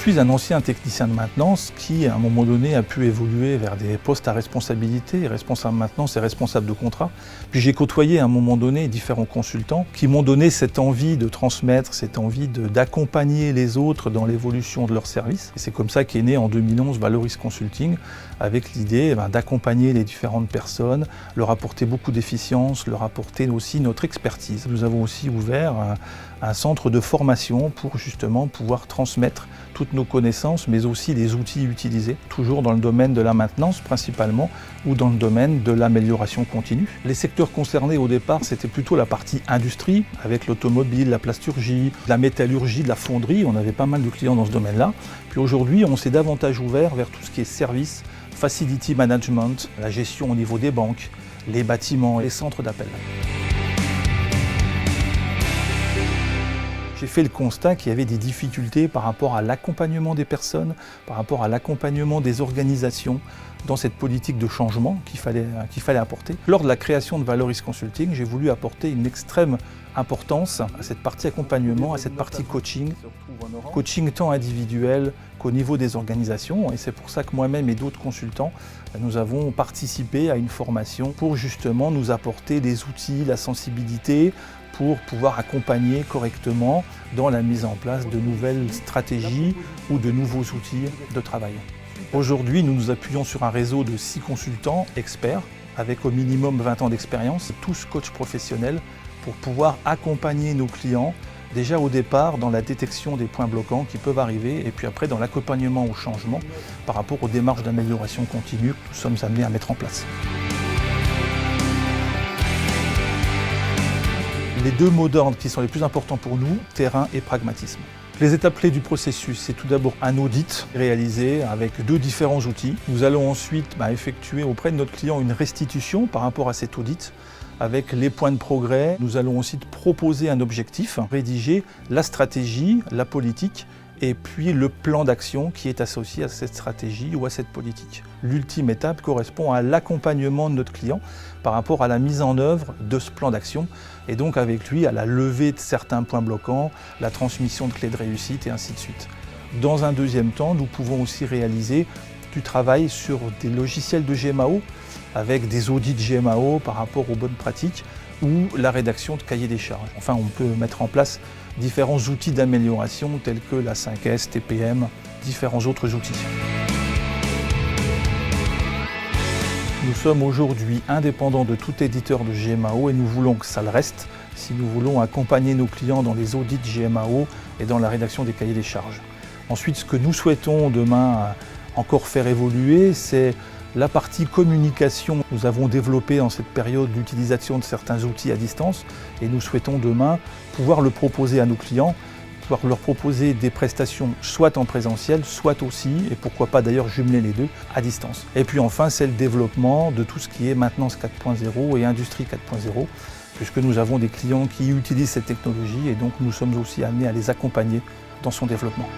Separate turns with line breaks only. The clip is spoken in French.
suis un ancien technicien de maintenance qui, à un moment donné, a pu évoluer vers des postes à responsabilité, responsable de maintenance et responsable de contrat. Puis j'ai côtoyé à un moment donné différents consultants qui m'ont donné cette envie de transmettre, cette envie d'accompagner les autres dans l'évolution de leur service. Et c'est comme ça qu'est né en 2011 Valoris Consulting, avec l'idée d'accompagner les différentes personnes, leur apporter beaucoup d'efficience, leur apporter aussi notre expertise. Nous avons aussi ouvert un centre de formation pour justement pouvoir transmettre toutes nos connaissances, mais aussi les outils utilisés, toujours dans le domaine de la maintenance principalement, ou dans le domaine de l'amélioration continue. Les secteurs concernés au départ, c'était plutôt la partie industrie, avec l'automobile, la plasturgie, la métallurgie, de la fonderie. On avait pas mal de clients dans ce domaine-là. Puis aujourd'hui, on s'est davantage ouvert vers tout ce qui est service, facility management, la gestion au niveau des banques, les bâtiments, les centres d'appel. J'ai fait le constat qu'il y avait des difficultés par rapport à l'accompagnement des personnes, par rapport à l'accompagnement des organisations dans cette politique de changement qu'il fallait apporter. Lors de la création de Valoris Consulting, j'ai voulu apporter une extrême importance à cette partie accompagnement, à cette partie coaching. Coaching tant individuel qu'au niveau des organisations. Et c'est pour ça que moi-même et d'autres consultants, nous avons participé à une formation pour justement nous apporter des outils, la sensibilité, pour pouvoir accompagner correctement dans la mise en place de nouvelles stratégies ou de nouveaux outils de travail. Aujourd'hui, nous nous appuyons sur un réseau de 6 consultants experts avec au minimum 20 ans d'expérience, tous coachs professionnels, pour pouvoir accompagner nos clients déjà au départ dans la détection des points bloquants qui peuvent arriver et puis après dans l'accompagnement au changement par rapport aux démarches d'amélioration continue que nous sommes amenés à mettre en place. Les 2 mots d'ordre qui sont les plus importants pour nous, terrain et pragmatisme. Les étapes clés du processus, c'est tout d'abord un audit réalisé avec 2 différents outils. Nous allons ensuite effectuer auprès de notre client une restitution par rapport à cet audit avec les points de progrès. Nous allons aussi proposer un objectif, rédiger la stratégie, la politique et puis le plan d'action qui est associé à cette stratégie ou à cette politique. L'ultime étape correspond à l'accompagnement de notre client par rapport à la mise en œuvre de ce plan d'action et donc avec lui à la levée de certains points bloquants, la transmission de clés de réussite et ainsi de suite. Dans un deuxième temps, nous pouvons aussi réaliser du travail sur des logiciels de GMAO avec des audits GMAO par rapport aux bonnes pratiques ou la rédaction de cahiers des charges. Enfin, on peut mettre en place différents outils d'amélioration tels que la 5S, TPM, différents autres outils. Nous sommes aujourd'hui indépendants de tout éditeur de GMAO et nous voulons que ça le reste si nous voulons accompagner nos clients dans les audits GMAO et dans la rédaction des cahiers des charges. Ensuite, ce que nous souhaitons demain encore faire évoluer, c'est la partie communication. Nous avons développé dans cette période l'utilisation de certains outils à distance et nous souhaitons demain pouvoir le proposer à nos clients, pouvoir leur proposer des prestations soit en présentiel, soit aussi, et pourquoi pas d'ailleurs jumeler les 2, à distance. Et puis enfin, c'est le développement de tout ce qui est maintenance 4.0 et industrie 4.0, puisque nous avons des clients qui utilisent cette technologie et donc nous sommes aussi amenés à les accompagner dans son développement.